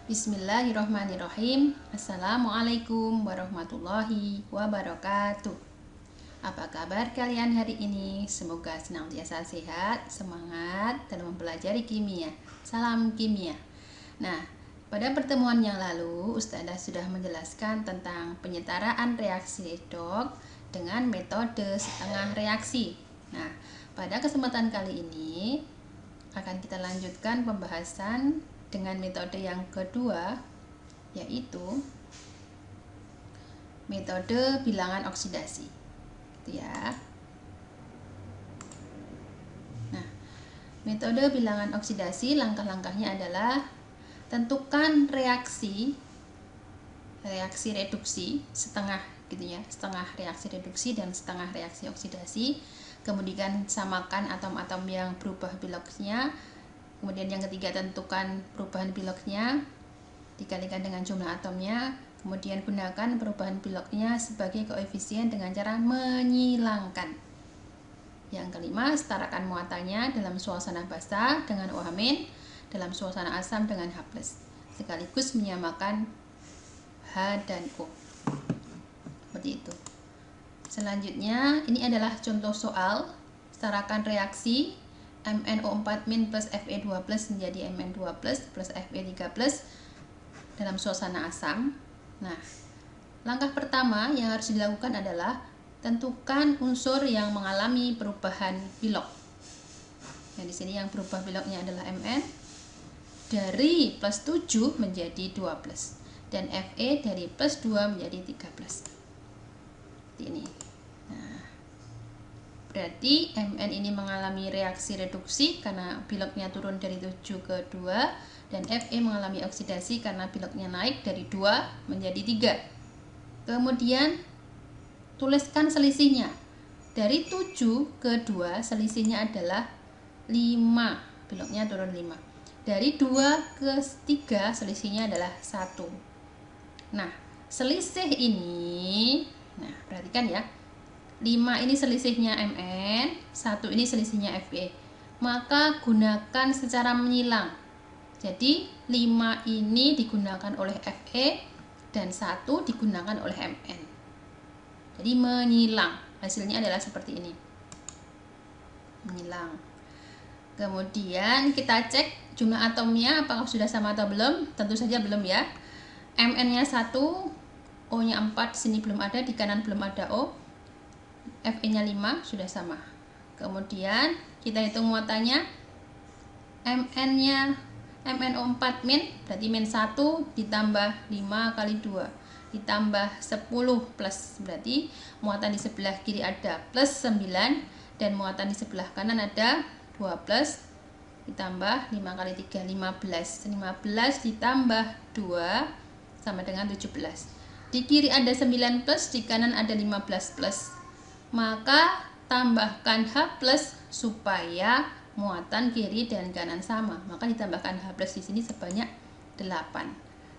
Bismillahirrohmanirrohim. Assalamualaikum warahmatullahi wabarakatuh. Apa kabar kalian hari ini? Semoga senantiasa sehat, semangat dalam mempelajari kimia. Salam kimia. Nah, pada pertemuan yang lalu Ustazah sudah menjelaskan tentang penyetaraan reaksi redoks dengan metode setengah reaksi. Nah, pada kesempatan kali ini akan kita lanjutkan pembahasan dengan metode yang kedua, yaitu metode bilangan oksidasi, gitu ya. Nah, metode bilangan oksidasi langkah-langkahnya adalah tentukan reaksi reduksi setengah, gitu ya, setengah reaksi reduksi dan setengah reaksi oksidasi. Kemudian samakan atom-atom yang berubah biloksnya. Kemudian yang ketiga, tentukan perubahan biloksnya dikalikan dengan jumlah atomnya. Kemudian gunakan perubahan biloksnya sebagai koefisien dengan cara menyilangkan. Yang kelima, setarakan muatannya dalam suasana basah dengan OH-, dalam suasana asam dengan H+, sekaligus menyamakan H dan O. Seperti itu. Selanjutnya, ini adalah contoh soal. Setarakan reaksi MnO4- plus Fe2+ menjadi Mn2+ plus Fe3+ dalam suasana asam. Nah, langkah pertama yang harus dilakukan adalah tentukan unsur yang mengalami perubahan bilok. Yang di sini yang berubah biloknya adalah Mn dari plus 7 menjadi 2+, dan Fe dari plus 2 menjadi 3+. Seperti ini. Berarti Mn ini mengalami reaksi reduksi karena biloknya turun dari 7 ke 2, dan Fe mengalami oksidasi karena biloknya naik dari 2 menjadi 3. Kemudian tuliskan selisihnya. Dari 7 ke 2 selisihnya adalah 5, biloknya turun 5. Dari 2 ke 3 selisihnya adalah 1. Nah, selisih ini, nah perhatikan ya, 5 ini selisihnya Mn, 1 ini selisihnya Fe. Maka gunakan secara menyilang. Jadi 5 ini digunakan oleh Fe dan 1 digunakan oleh Mn. Jadi menyilang. Hasilnya adalah seperti ini. Menyilang. Kemudian kita cek jumlah atomnya apakah sudah sama atau belum. Tentu saja belum ya. Mn-nya 1, O-nya 4, sini belum ada, di kanan belum ada O. Fe-nya 5, sudah sama. Kemudian kita hitung muatannya. Mn-nya MnO4- berarti min 1 ditambah 5 kali 2 ditambah 10 plus, berarti muatan di sebelah kiri ada plus 9 dan muatan di sebelah kanan ada 2 plus, ditambah 5 kali 3 15. 15 ditambah 2 sama dengan 17. Di kiri ada 9 plus, di kanan ada 15 plus. Maka tambahkan H+ supaya muatan kiri dan kanan sama. Maka ditambahkan H+ di sini sebanyak 8.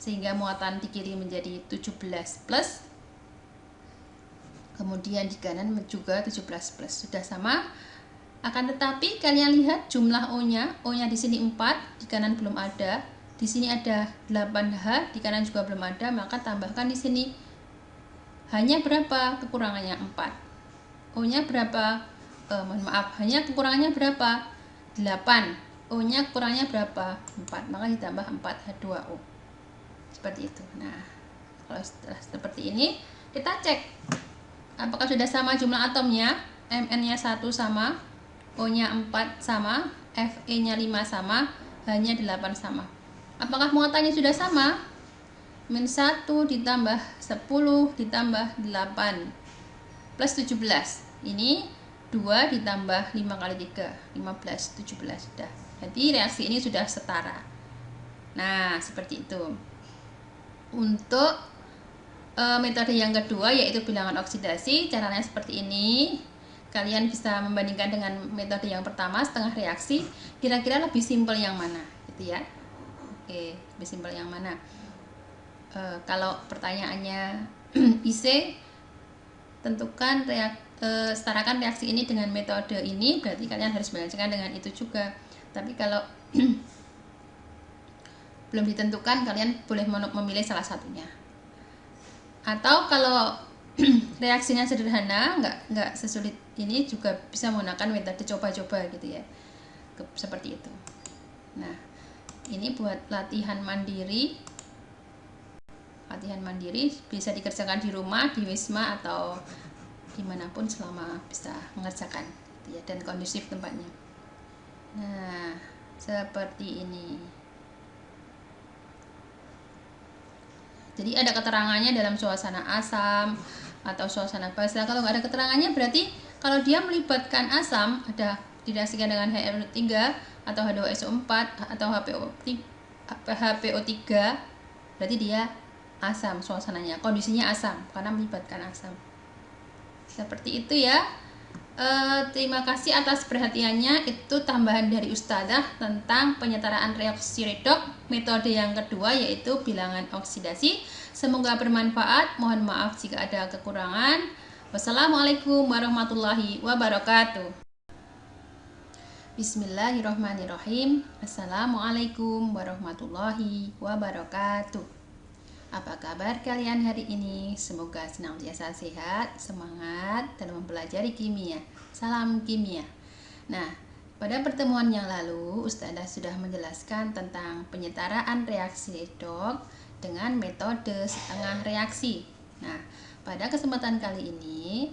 Sehingga muatan di kiri menjadi 17 plus. Kemudian di kanan juga 17 plus. Sudah sama. Akan tetapi kalian lihat jumlah O-nya. O-nya di sini 4, di kanan belum ada. Di sini ada 8H, di kanan juga belum ada. Maka tambahkan di sini. Hanya berapa kekurangannya? 4. O-nya berapa? Hanya kekurangannya berapa? 8. O-nya kurangnya berapa? 4. Maka ditambah 4H2O. Seperti itu. Nah, kalau setelah seperti ini, kita cek apakah sudah sama jumlah atomnya. Mn-nya 1 sama, O-nya 4 sama, Fe-nya 5 sama, H-nya 8 sama. Apakah muatannya sudah sama? Min 1 ditambah 10 ditambah 8 plus 17. Ini 2 ditambah 5 kali 3, 15, 17 sudah. Jadi reaksi ini sudah setara. Nah, seperti itu. Untuk metode yang kedua, yaitu bilangan oksidasi, caranya seperti ini. Kalian bisa membandingkan dengan metode yang pertama, setengah reaksi. Kira-kira lebih simpel yang mana, gitu ya. Oke, lebih simpel yang mana? Kalau pertanyaannya IC, tentukan setarakan reaksi ini dengan metode ini, berarti kalian harus belajarkan dengan itu juga. Tapi kalau belum ditentukan, kalian boleh memilih salah satunya. Atau kalau reaksinya sederhana, nggak sesulit ini, juga bisa menggunakan metode coba-coba gitu ya, seperti itu. Nah, ini buat latihan mandiri. Latihan mandiri bisa dikerjakan di rumah, di wisma, atau dimanapun selama bisa mengerjakan gitu ya, dan kondusif tempatnya. Nah, seperti ini. Jadi ada keterangannya dalam suasana asam atau suasana basa. Kalau nggak ada keterangannya, berarti kalau dia melibatkan asam, ada direaksikan dengan HNO3 atau H2SO4 atau HPO3, berarti dia asam suasananya, kondisinya asam karena melibatkan asam. Seperti itu ya. Terima kasih atas perhatiannya. Itu tambahan dari Ustazah tentang penyetaraan reaksi redoks metode yang kedua, yaitu bilangan oksidasi. Semoga bermanfaat. Mohon maaf jika ada kekurangan. Wassalamualaikum warahmatullahi wabarakatuh. Bismillahirrahmanirrahim. Assalamualaikum warahmatullahi wabarakatuh. Apa kabar kalian hari ini? Semoga senantiasa sehat, semangat dalam mempelajari kimia. Salam kimia. Nah, pada pertemuan yang lalu, Ustazah sudah menjelaskan tentang penyetaraan reaksi redoks dengan metode setengah reaksi. Nah, pada kesempatan kali ini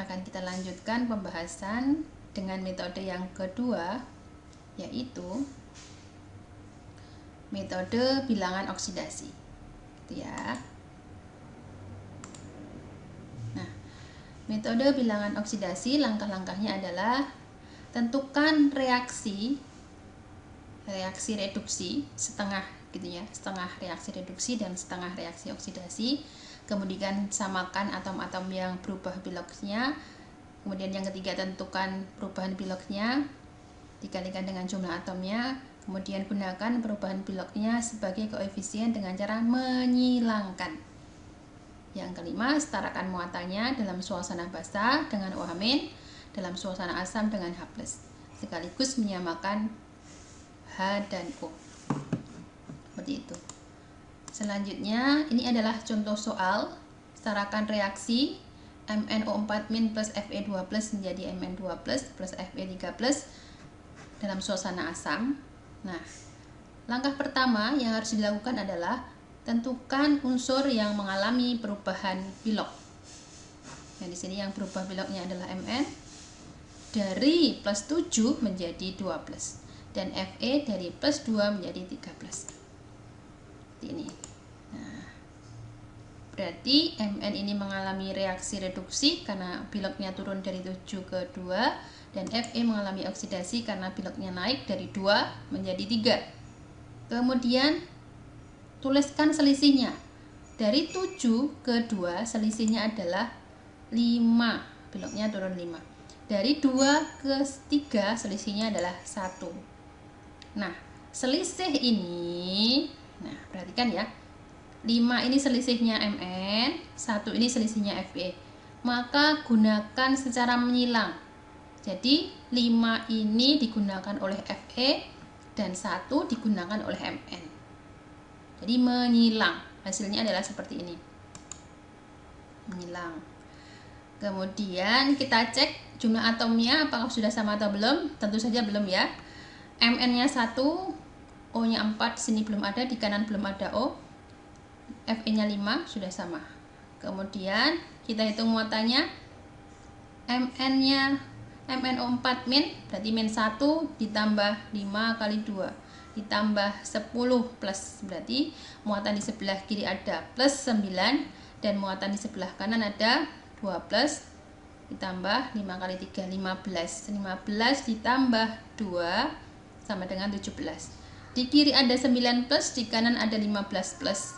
akan kita lanjutkan pembahasan dengan metode yang kedua, yaitu metode bilangan oksidasi. Ya. Nah, metode bilangan oksidasi, langkah-langkahnya adalah tentukan reaksi reduksi setengah gitu ya, setengah reaksi reduksi dan setengah reaksi oksidasi. Kemudian samakan atom-atom yang berubah biloksnya. Kemudian yang ketiga, tentukan perubahan biloksnya dikalikan dengan jumlah atomnya. Kemudian gunakan perubahan biloksnya sebagai koefisien dengan cara menyilangkan. Yang kelima, setarakan muatannya dalam suasana basa dengan OH-, dalam suasana asam dengan H+, sekaligus menyamakan H dan O. Seperti itu. Selanjutnya, ini adalah contoh soal. Setarakan reaksi MnO4- plus Fe2+ menjadi Mn2+ plus Fe3+ dalam suasana asam. Nah, langkah pertama yang harus dilakukan adalah tentukan unsur yang mengalami perubahan bilok. Yang di sini yang berubah biloknya adalah Mn dari plus 7 menjadi 2+, dan Fe dari plus 2 menjadi 3+. Seperti ini. Nah, berarti Mn ini mengalami reaksi reduksi karena biloknya turun dari 7 ke 2, dan Fe mengalami oksidasi karena biloknya naik dari 2 menjadi 3. Kemudian tuliskan selisihnya. Dari 7 ke 2 selisihnya adalah 5, biloknya turun 5. Dari 2 ke 3 selisihnya adalah 1. Nah, selisih ini, nah perhatikan ya, 5 ini selisihnya Mn, 1 ini selisihnya Fe. Maka gunakan secara menyilang. Jadi 5 ini digunakan oleh Fe dan 1 digunakan oleh Mn. Jadi menyilang. Hasilnya adalah seperti ini. Menyilang. Kemudian kita cek jumlah atomnya apakah sudah sama atau belum. Tentu saja belum ya. Mn-nya 1, O-nya 4, sini belum ada, di kanan belum ada O. Fe-nya 5, sudah sama. Kemudian kita hitung muatannya. MnO4- berarti min 1 ditambah 5 kali 2 ditambah 10 plus, berarti muatan di sebelah kiri ada plus 9 dan muatan di sebelah kanan ada 2 plus, ditambah 5 kali 3 15 ditambah 2 sama dengan 17. Di kiri ada 9 plus, di kanan ada 15 plus,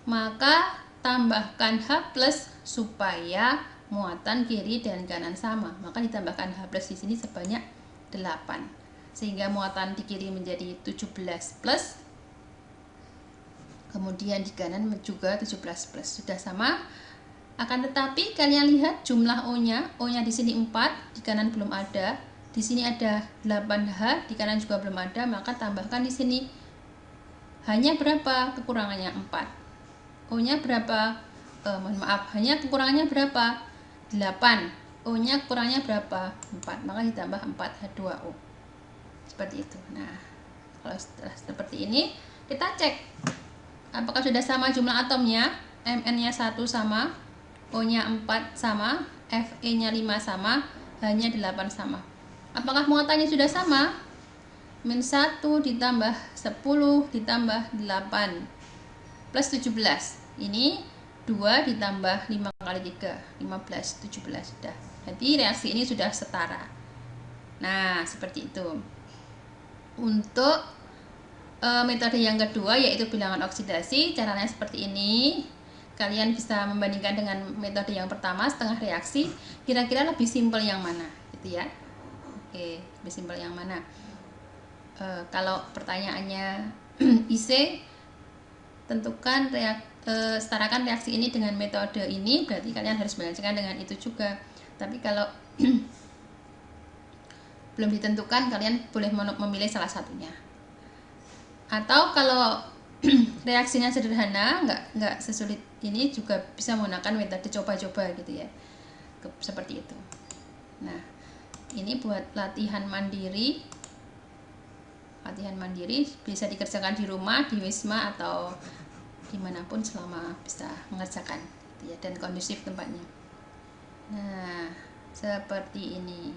maka tambahkan H plus supaya muatan kiri dan kanan sama, maka ditambahkan H plus di sini sebanyak 8, sehingga muatan di kiri menjadi 17 plus, kemudian di kanan juga 17 plus, sudah sama. Akan tetapi kalian lihat jumlah O-nya di sini 4, di kanan belum ada, di sini ada 8H, di kanan juga belum ada, maka tambahkan di sini Hanya berapa kekurangannya? 4. O-nya berapa? Hanya kekurangannya berapa? 8. O-nya kurangnya berapa? 4. Maka ditambah 4H2O. Seperti itu. Nah, kalau setelah seperti ini, kita cek apakah sudah sama jumlah atomnya. Mn-nya 1 sama, O-nya 4 sama, Fe-nya 5 sama, H-nya 8 sama. Apakah muatannya sudah sama? Min 1 ditambah 10 ditambah 8 plus 17. Ini 2 ditambah 5 kali 3, 15, 17 sudah. Jadi reaksi ini sudah setara. Nah, seperti itu. Untuk metode yang kedua yaitu bilangan oksidasi, caranya seperti ini. Kalian bisa membandingkan dengan metode yang pertama, setengah reaksi. Kira-kira lebih simpel yang mana, gitu ya? Oke, lebih simpel yang mana? Kalau pertanyaannya IC, tentukan setarakan reaksi ini dengan metode ini, berarti kalian harus bandingkan dengan itu juga. Tapi kalau belum ditentukan, kalian boleh memilih salah satunya. Atau kalau reaksinya sederhana, nggak sesulit ini, juga bisa menggunakan metode coba-coba gitu ya, seperti itu. Nah, ini buat latihan mandiri bisa dikerjakan di rumah, di wisma, atau dimanapun selama bisa mengerjakan gitu ya, dan kondusif tempatnya. Nah, seperti ini.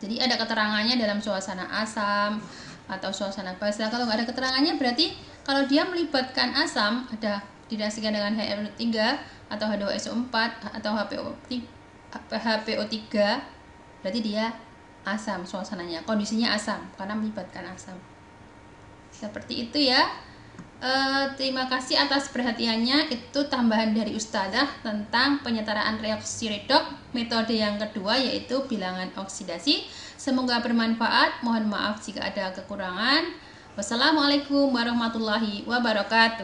Jadi ada keterangannya dalam suasana asam atau suasana basa. Kalau nggak ada keterangannya, berarti kalau dia melibatkan asam, ada direaksikan dengan HNO3 atau H2SO4 atau HPO3, berarti dia asam suasananya, kondisinya asam karena melibatkan asam. Seperti itu ya. Terima kasih atas perhatiannya. Itu tambahan dari Ustazah tentang penyetaraan reaksi redoks metode yang kedua, yaitu bilangan oksidasi. Semoga bermanfaat. Mohon maaf jika ada kekurangan. Wassalamualaikum warahmatullahi wabarakatuh.